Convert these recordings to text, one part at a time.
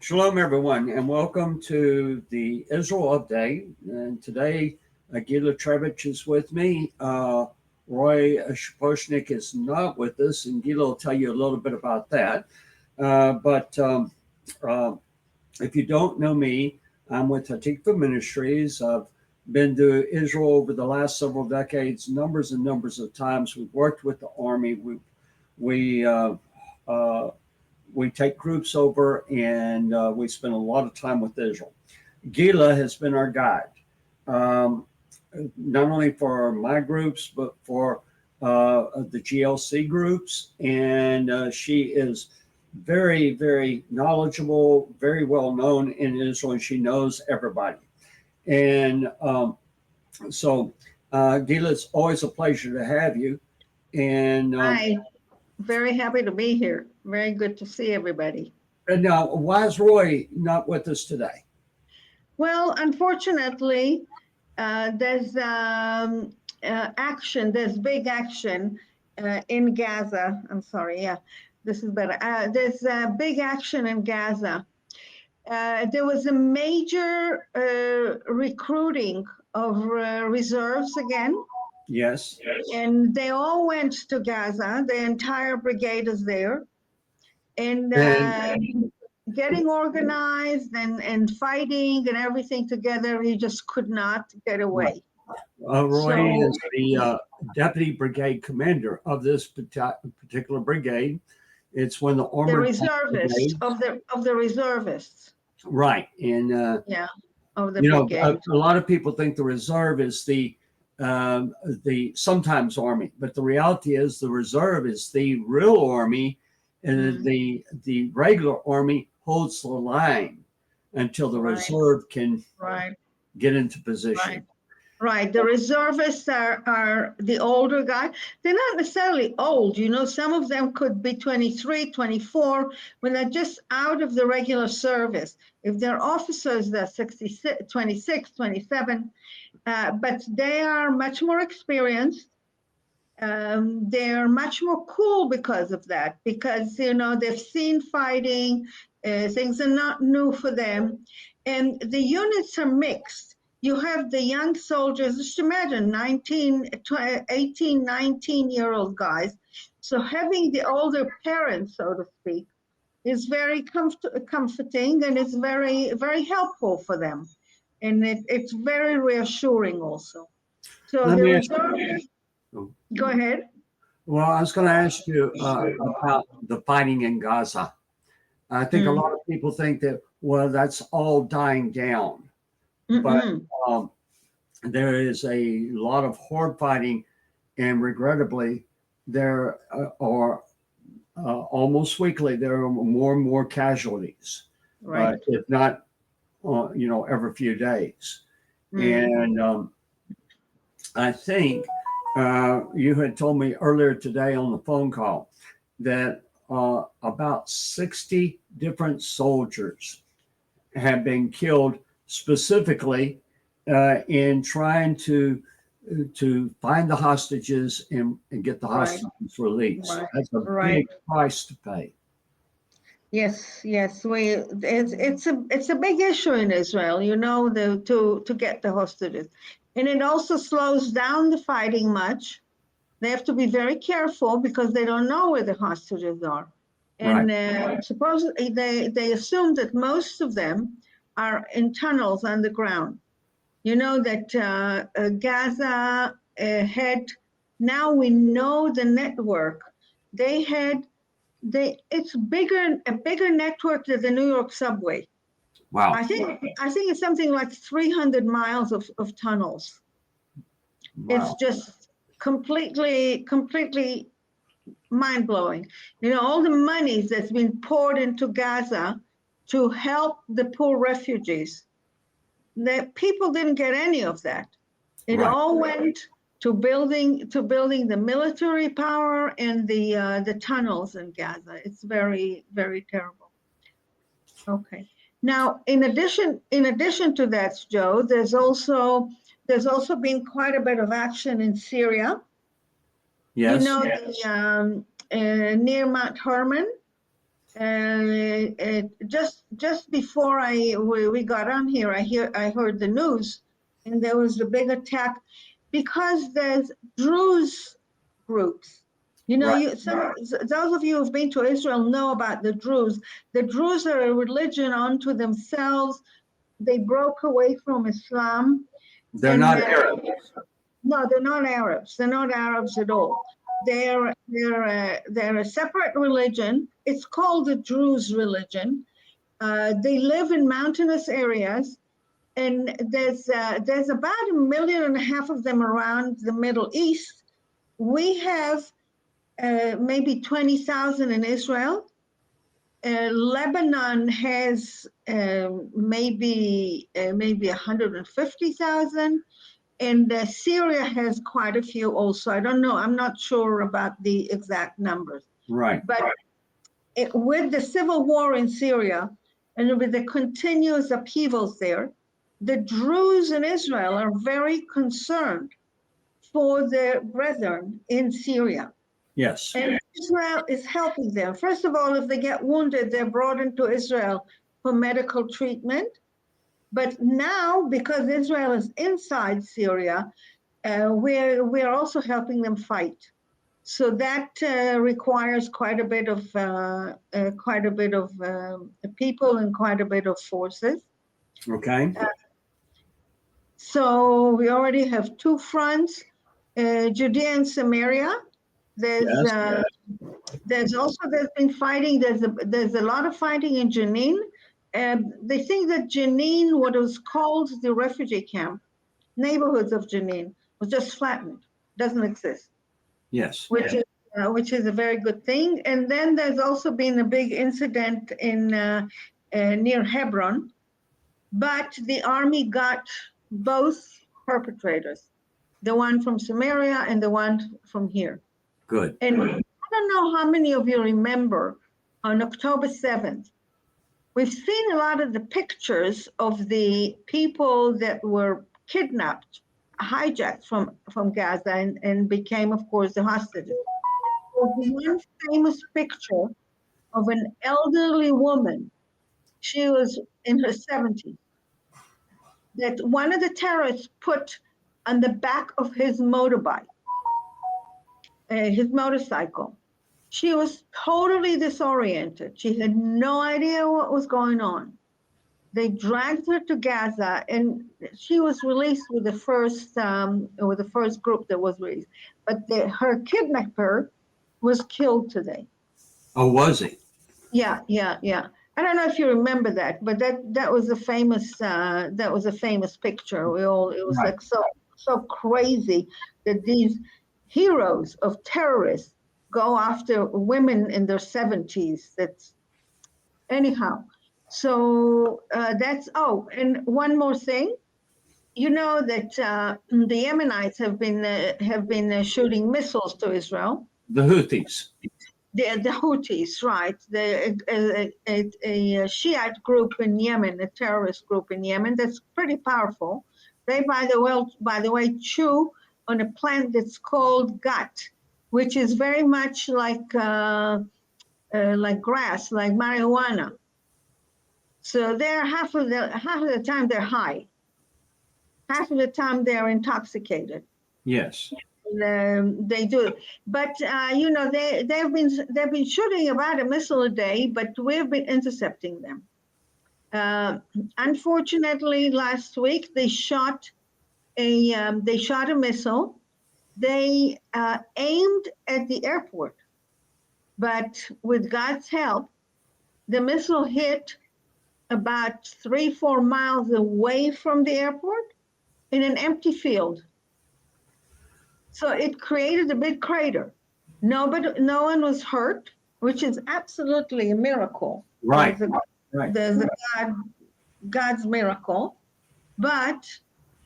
Shalom, everyone, and welcome to the Israel Update. And today, Gila Trevich is with me. Roy Shaposhnik is not with us, and Gila will tell you a little bit about that. But if you don't know me, I'm with Hatikva Ministries. I've been to Israel over the last several decades, numbers and numbers of times. We've worked with the Army. We take groups over, and we spend a lot of time with Israel. Gila has been our guide, not only for my groups, but for the GLC groups. And she is very, very knowledgeable, very well known in Israel, and she knows everybody. And so, Gila, it's always a pleasure to have you. And Hi, very happy to be here. Very good to see everybody. And now, why is Roy not with us today? Well, unfortunately, there's action. There's big action in Gaza. I'm sorry. Yeah, this is better. There's big action in Gaza. There was a major recruiting of reserves again. Yes. And they all went to Gaza. The entire brigade is there. And getting organized and fighting and everything together, he just could not get away. Roy is the deputy brigade commander of this particular brigade. It's when the armored reservists of the reservists. Right, and of the brigade. A lot of people think the reserve is the sometimes army, but the reality is the reserve is the real army. And the regular army holds the line until the reserve can get into position. Right. The reservists are the older guys. They're not necessarily old. Some of them could be 23, 24, when they're just out of the regular service. If they're officers, they're 66, 26, 27. But they are much more experienced. They're much more cool because of that, because they've seen fighting, things are not new for them, and the units are mixed. You have the young soldiers, just imagine 18, 19-year-old guys. So having the older parents, so to speak, is very comforting, and it's very, very helpful for them, and it's very reassuring also. So Go ahead. Well, I was going to ask you about the fighting in Gaza. I think a lot of people think that, well, that's all dying down. But there is a lot of horde fighting, and regrettably, there are almost weekly, there are more and more casualties, if not, every few days. And I think you had told me earlier today on the phone call that about 60 different soldiers have been killed specifically in trying to find the hostages and get the hostages released. That's a big price to pay. Yes. It's a big issue in Israel, to get the hostages. And it also slows down the fighting much. They have to be very careful because they don't know where the hostages are. And supposedly they assume that most of them are in tunnels underground. That Gaza had, now we know the network. It's a bigger network than the New York subway. Wow. I think it's something like 300 miles of tunnels. Wow. It's just completely mind-blowing. All the money that's been poured into Gaza to help the poor refugees, the people didn't get any of that. It all went to building the military power and the tunnels in Gaza. It's very, very terrible. Okay. Now, in addition to that, Joe, there's also been quite a bit of action in Syria. Yes. Near Mount Hermon, just before we got on here, I heard the news, and there was a big attack because there's Druze groups. You know, Right. those of you who've been to Israel know about the Druze. The Druze are a religion unto themselves. They broke away from Islam. They're not Arabs. No, they're not Arabs. They're not Arabs at all. They're a separate religion. It's called the Druze religion. They live in mountainous areas, and there's about 1.5 million of them around the Middle East. We have maybe 20,000 in Israel. Lebanon has maybe 150,000. And Syria has quite a few also. I don't know. I'm not sure about the exact numbers. Right. But with the civil war in Syria and with the continuous upheavals there, the Druze in Israel are very concerned for their brethren in Syria. Yes. And Israel is helping them. First of all, if they get wounded, they're brought into Israel for medical treatment. But now, because Israel is inside Syria, we're also helping them fight. So that requires quite a bit of people and quite a bit of forces. Okay. So we already have two fronts, Judea and Samaria. There's been fighting. There's a lot of fighting in Jenin. They think that Jenin, what was called the refugee camp, neighborhoods of Jenin, was just flattened, doesn't exist. Yes. Which is a very good thing. And then there's also been a big incident in near Hebron, but the army got both perpetrators, the one from Samaria and the one from here. Good. And I don't know how many of you remember on October 7th, we've seen a lot of the pictures of the people that were kidnapped, hijacked from Gaza and became, of course, the hostages. There's one famous picture of an elderly woman. She was in her 70s. That one of the terrorists put on the back of his motorbike, his motorcycle. She was totally disoriented. She had no idea what was going on. They dragged her to Gaza, and she was released with the first group that was released. But her kidnapper was killed today. Oh, was he? Yeah. I don't know if you remember that, but that was a famous picture. It was Right. like so crazy that these heroes of terrorists go after women in their 70s. That's anyhow. So and one more thing, you know that the Yemenites have been shooting missiles to Israel. The Houthis. The Houthis, right? A Shiite group in Yemen, a terrorist group in Yemen that's pretty powerful. They, by the way, chew on a plant that's called gut, which is very much like grass, like marijuana. So they're half of the time they're high, half of the time they're intoxicated. Yes. They do, but they've been shooting about a missile a day, but we've been intercepting them. Unfortunately, last week they shot a missile. They aimed at the airport, but with God's help, the missile hit about 3-4 miles away from the airport in an empty field. So it created a big crater. No one was hurt, which is absolutely a miracle. Right. There's God's miracle. But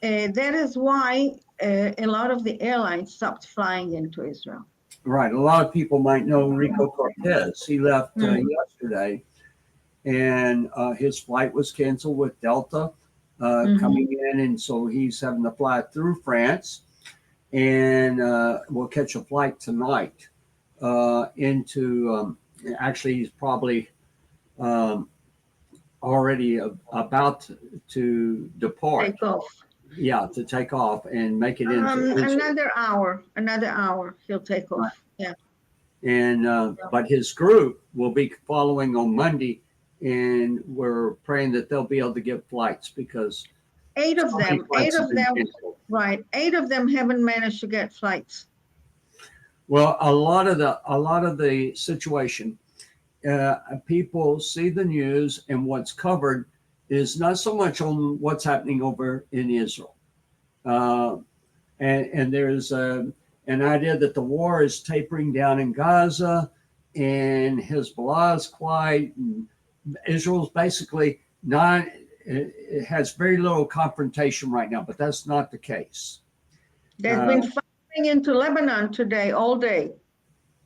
that is why a lot of the airlines stopped flying into Israel. Right. A lot of people might know Rico Cortez. He left yesterday, and his flight was canceled with Delta coming in, and so he's having to fly through France, and we'll catch a flight tonight into. Actually, he's probably um, already about to depart. Take off. Yeah, to take off and make it into Israel. Another hour, he'll take Right. off. Yeah. And but his group will be following on Monday, and we're praying that they'll be able to get flights because Eight of so many them, flights have been canceled. right. 8 of them haven't managed to get flights. Well, a lot of the situation, people see the news, and what's covered is not so much on what's happening over in Israel. And there's an idea that the war is tapering down in Gaza, and Hezbollah is quiet, and Israel's basically not. It has very little confrontation right now, but that's not the case. There's been fighting into Lebanon today, all day.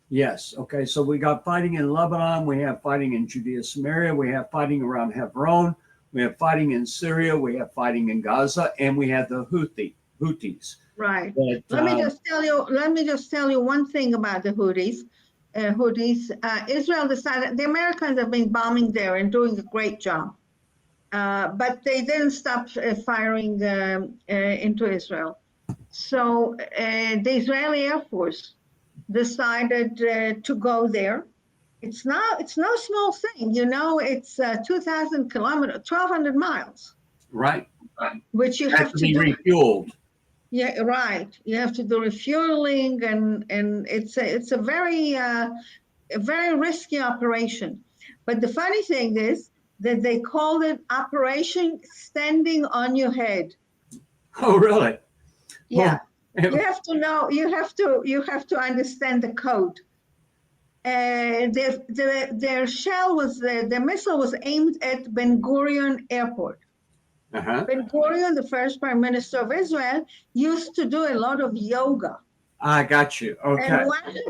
Yes. Okay. So we got fighting in Lebanon. We have fighting in Judea, Samaria. We have fighting around Hebron. We have fighting in Syria. We have fighting in Gaza, and we have the Houthis. Right. But, Let me just tell you one thing about the Houthis. Israel decided the Americans have been bombing there and doing a great job, but they didn't stop firing into Israel. So the Israeli Air Force decided to go there. It's no small thing, it's 2,000 kilometers, 1,200 miles. Right. Which you have to be do. refueled. Yeah, right. You have to do refueling, and it's a very risky operation. But the funny thing is that they called it Operation Standing on Your Head. Oh, really? Yeah. Well, you have to know. You have to understand the code. Their shell was the missile was aimed at Ben Gurion Airport. Uh-huh. Ben Gurion, the first prime minister of Israel, used to do a lot of yoga. I got you. Okay. And one of the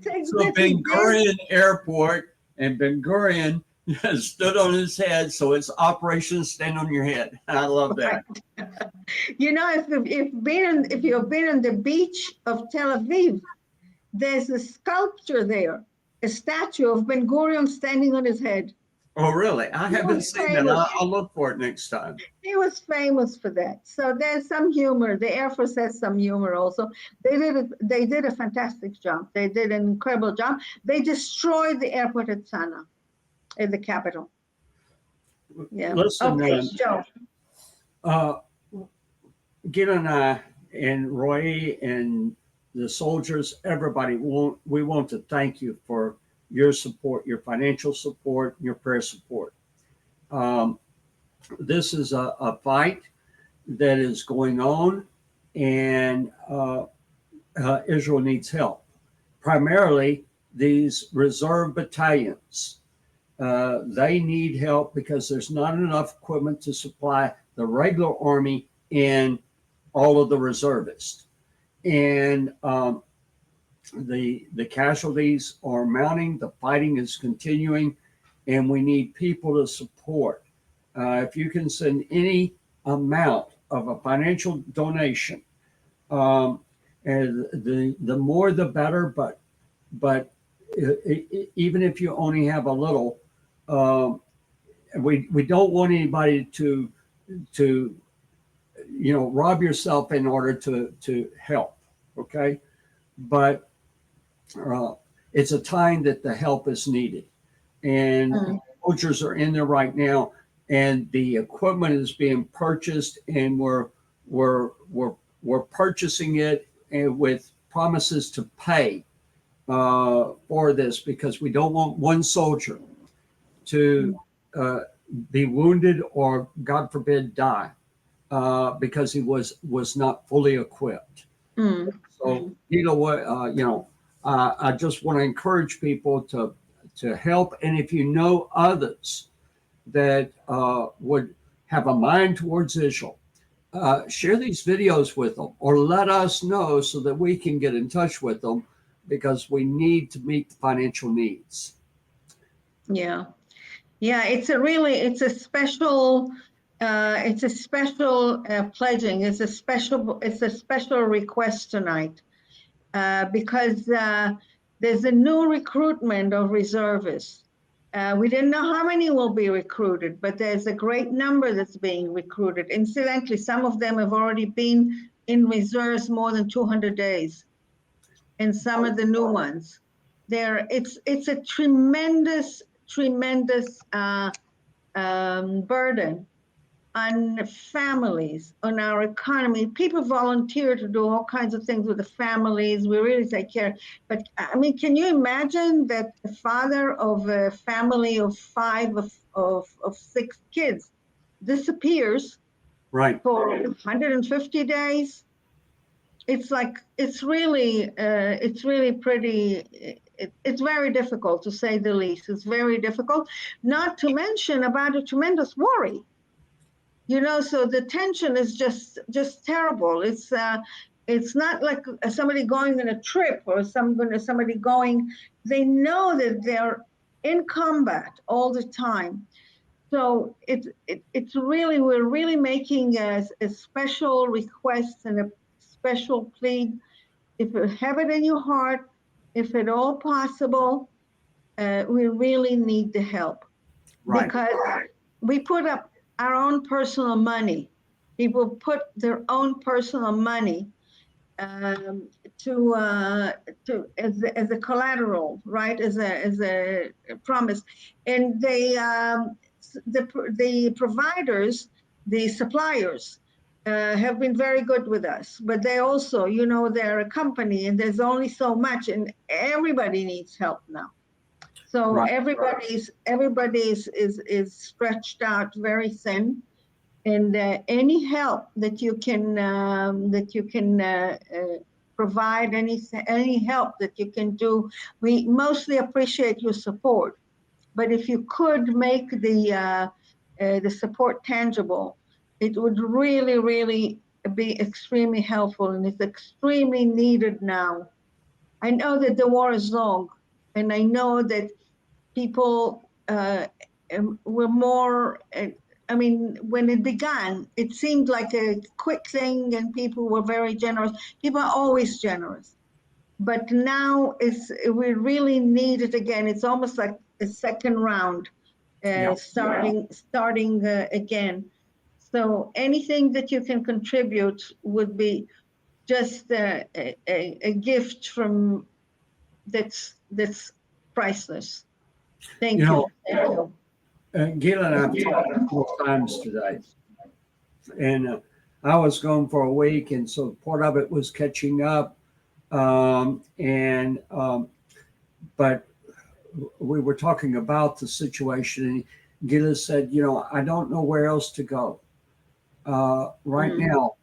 things so that Ben Gurion Airport, and Ben Gurion stood on his head, so it's Operation Stand on Your Head. I love that. If you've been on the beach of Tel Aviv, there's a sculpture there, a statue of Ben Gurion standing on his head. Oh, really? I haven't seen that. I'll look for it next time. He was famous for that. So there's some humor. The Air Force has some humor also. They did a fantastic job. They did an incredible job. They destroyed the airport at Sana'a, in the capital. Yeah. Listen, okay, Joe. Gil and I and Roy and the soldiers, everybody, we want to thank you for your support, your financial support, your prayer support. This is a fight that is going on, and Israel needs help. Primarily, these reserve battalions. They need help because there's not enough equipment to supply the regular army and all of the reservists. And the casualties are mounting, the fighting is continuing, and we need people to support. If you can send any amount of a financial donation, and the more the better. But even if you only have a little, we don't want anybody to rob yourself in order to help. Okay, but it's a time that the help is needed, and soldiers are in there right now, and the equipment is being purchased, and we're purchasing it with promises to pay for this, because we don't want one soldier to be wounded or, God forbid, die because he was not fully equipped. So I just want to encourage people to help, and if you know others that would have a mind towards Israel, share these videos with them, or let us know so that we can get in touch with them, because we need to meet the financial needs. Yeah, it's a special pledging. It's a special request tonight, because there's a new recruitment of reservists. We didn't know how many will be recruited, but there's a great number that's being recruited. Incidentally, some of them have already been in reserves more than 200 days, and some of the new ones. It's a tremendous burden on families, on our economy. People volunteer to do all kinds of things with the families. We really take care. But I mean, can you imagine that the father of a family of 5 of 6 kids disappears Right. for 150 days? It's like, it's really pretty, it's very difficult, to say the least. It's very difficult, not to mention about a tremendous worry. So the tension is just terrible. It's not like somebody going on a trip or somebody going. They know that they're in combat all the time. So it's really, we're really making a special request and a special plea. If you have it in your heart, if at all possible, we really need the help. Right. Because we put up our own personal money. People put their own personal money to as a collateral, right? As a promise, and the providers, the suppliers, have been very good with us. But they also, they're a company, and there's only so much, and everybody needs help now. So Right. everybody's is stretched out very thin, and any help that you can provide, any help that you can do, we mostly appreciate your support. But if you could make the support tangible, it would really, really be extremely helpful, and it's extremely needed now. I know that the war is long, and I know that people were more, I mean, when it began, it seemed like a quick thing and people were very generous. People are always generous. But now we really need it again. It's almost like a second round, starting again. So anything that you can contribute would be just a gift from that's priceless. Thank you. Thank you. Gil and I have talked a couple of times today, and I was gone for a week, and so part of it was catching up, but we were talking about the situation, and Gil said, I don't know where else to go right now.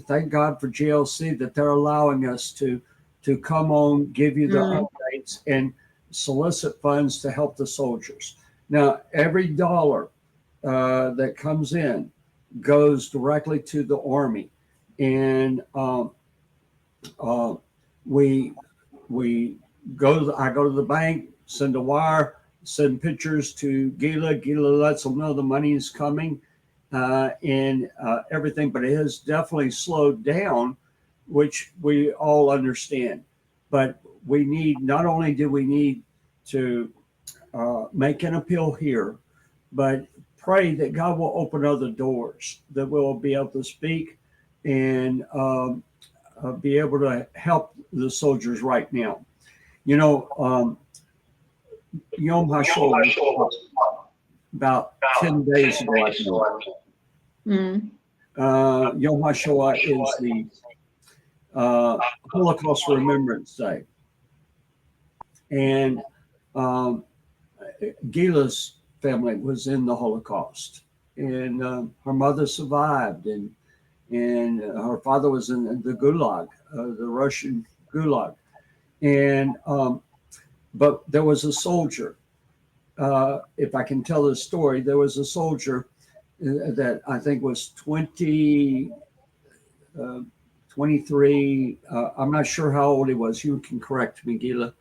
Thank God for GLC that they're allowing us to come on, give you the updates, and solicit funds to help the soldiers. Now, every dollar that comes in goes directly to the Army, and we I go to the bank, send a wire, send pictures to Gila. Gila lets them know the money is coming, and everything. But it has definitely slowed down, which we all understand. But we need, not only do we need to make an appeal here, but pray that God will open other doors, that we'll be able to speak and be able to help the soldiers right now. Yom HaShoah, about 10 days ago, Yom HaShoah is the Holocaust Remembrance Day. And Gila's family was in the Holocaust, and her mother survived, and her father was in the Gulag, the Russian Gulag. And but there was a soldier, if I can tell this story, there was a soldier that I think was 23, I'm not sure how old he was, you can correct me, Gila,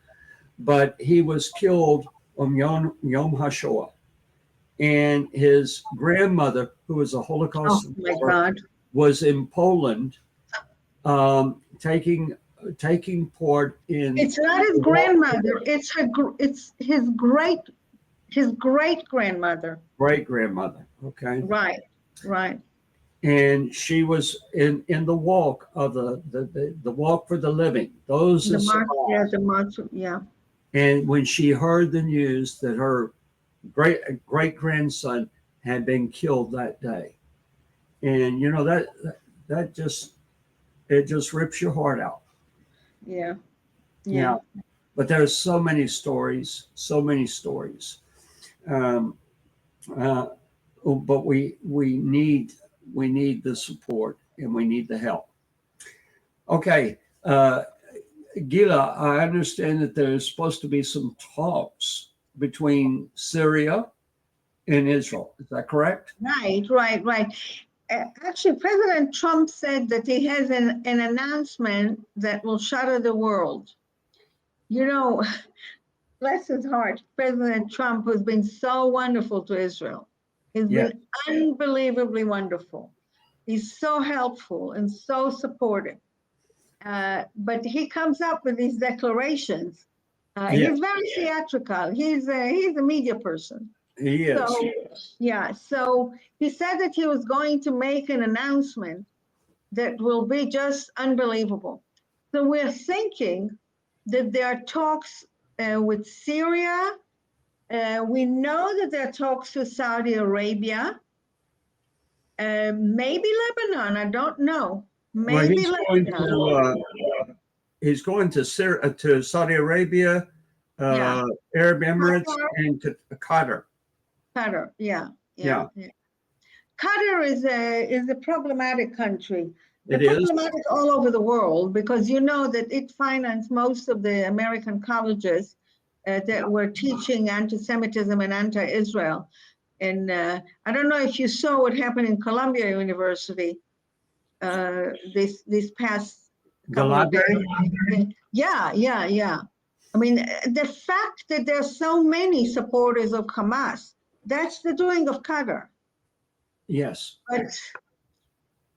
but he was killed on Yom HaShoah. And his grandmother, who was a Holocaust survivor, was in Poland, taking taking part in. It's not his grandmother. It's his great grandmother. Great grandmother. Okay. Right. Right. And she was in the walk of the walk for the living. Those that survived. The march. Yeah. And when she heard the news that her great grandson had been killed that day, and you know that just rips your heart out. Yeah. Yeah. But there's so many stories. But we need the support and we need the help. Okay, Gila, I understand that there's supposed to be some talks between Syria and Israel. Is that correct? Right. Actually, President Trump said that he has an announcement that will shatter the world. You know, bless his heart, President Trump has been so wonderful to Israel. He's been unbelievably wonderful. He's so helpful and so supportive. But he comes up with these declarations. He's very theatrical. He's a media person. He is. So he said that he was going to make an announcement that will be just unbelievable. So we're thinking that there are talks with Syria. We know that there are talks with Saudi Arabia. Maybe Lebanon. I don't know. Maybe Lebanon. He's going to Saudi Arabia, Arab Emirates, and Qatar. Qatar, yeah. Qatar is a problematic country. It's problematic all over the world because you know that it financed most of the American colleges that were teaching anti-Semitism and anti-Israel. And I don't know if you saw what happened in Columbia University this past couple of days. Yeah. I mean, the fact that there's so many supporters of Hamas, that's the doing of Qatar. Yes. But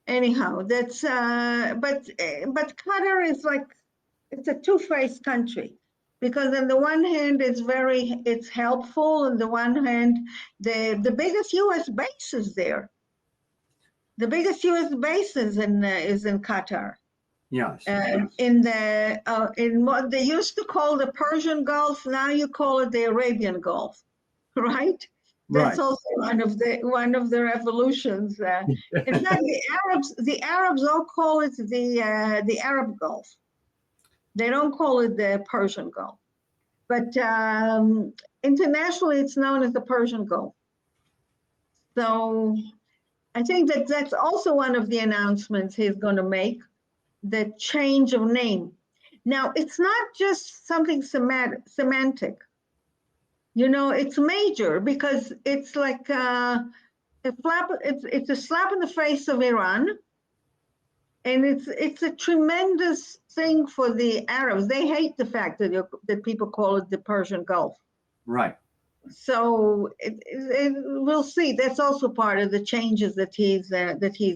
anyhow, that's but Qatar is like, it's a two-faced country because on the one hand it's helpful, on the one hand the biggest U.S. base is there. The biggest U.S. base is in Qatar. Yes. In what they used to call the Persian Gulf, now you call it the Arabian Gulf, right? That's also one of the revolutions. In fact, the Arabs all call it the Arab Gulf. They don't call it the Persian Gulf, but internationally it's known as the Persian Gulf. So I think that's also one of the announcements he's going to make. The change of name. Now, it's not just something semantic. You know, it's major because it's like it's a slap in the face of Iran, and it's a tremendous thing for the Arabs. They hate the fact that people call it the Persian Gulf. Right. So we'll see. That's also part of the changes that he's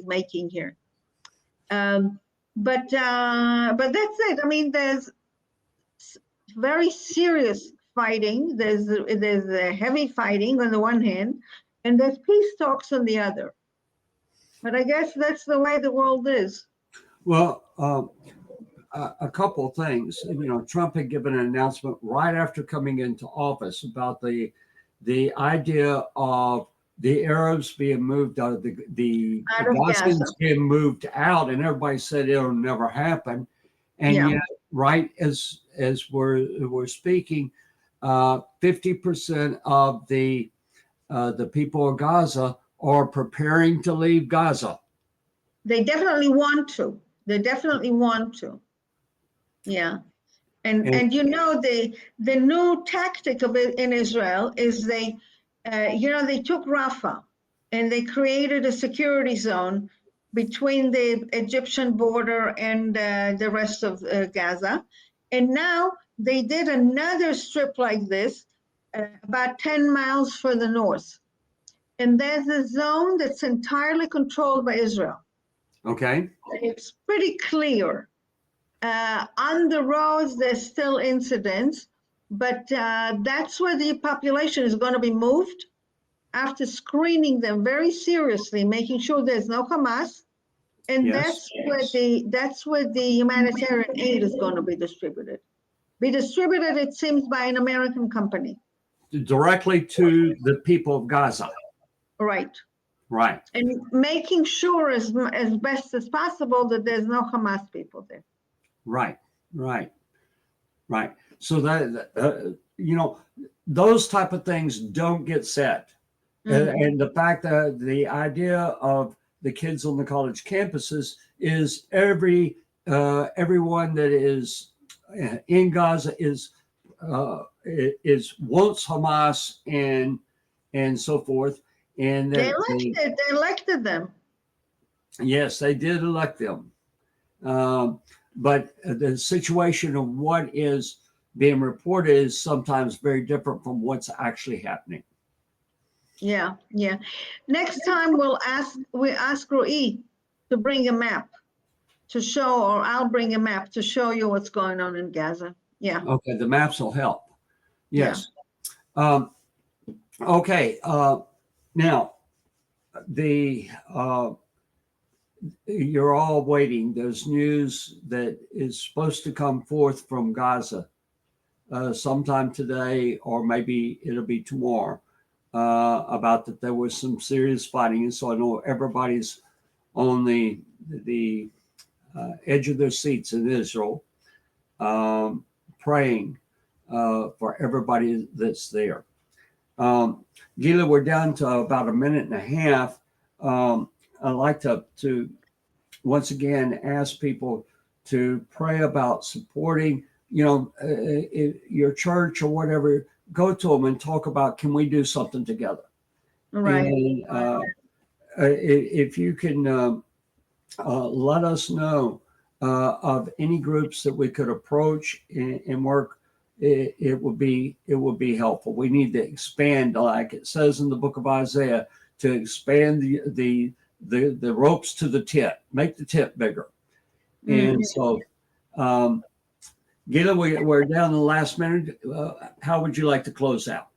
making here. But that's it. I mean, there's very serious fighting. There's heavy fighting on the one hand, and there's peace talks on the other. But I guess that's the way the world is. Well, a couple of things. You know, Trump had given an announcement right after coming into office about the idea of the Arabs being moved out of the Gaza being moved out, and everybody said it'll never happen. And yet, right as we're speaking, 50% of the people of Gaza are preparing to leave Gaza. They definitely want to. Yeah. And you know, the new tactic of it in Israel is they took Rafah and they created a security zone between the Egyptian border and the rest of Gaza. And now they did another strip like this about 10 miles further north. And there's a zone that's entirely controlled by Israel. Okay. It's pretty clear. On the roads, there's still incidents, but that's where the population is going to be moved after screening them very seriously, making sure there's no Hamas. And Yes. that's where the humanitarian aid is going to be distributed. It seems, by an American company. Directly to the people of Gaza. Right. Right. And making sure as best as possible that there's no Hamas people there. Right. So that, those type of things don't get said. Mm-hmm. And the fact that the idea of the kids on the college campuses is everyone that is in Gaza is wants Hamas and so forth. And they elected them. Yes, they did elect them. But the situation of what is being reported is sometimes very different from what's actually happening. Yeah. Next time we ask Rui to bring a map to show, or I'll bring a map to show you what's going on in Gaza. Yeah. Okay, the maps will help. Yes. Yeah. Okay. Now, you're all waiting. There's news that is supposed to come forth from Gaza sometime today, or maybe it'll be tomorrow, about that there was some serious fighting. And so I know everybody's on the edge of their seats in Israel, praying for everybody that's there. Gila, we're down to about a minute and a half. I'd like to once again ask people to pray about supporting, your church or whatever. Go to them and talk about, can we do something together? Right. And if you can let us know of any groups that we could approach and work, it would be helpful. We need to expand, like it says in the book of Isaiah, to expand the ropes to the tent, make the tent bigger. Mm-hmm. And so, Gila, we're down to the last minute. How would you like to close out?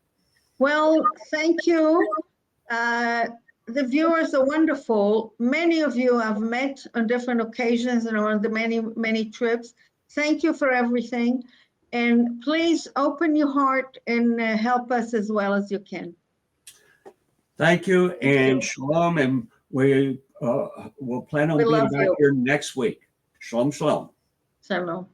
Well, thank you. The viewers are wonderful. Many of you I've met on different occasions and on the many trips. Thank you for everything. And please open your heart and help us as well as you can. Thank you, and shalom. And we will plan on being back here next week. Shalom, shalom. Shalom.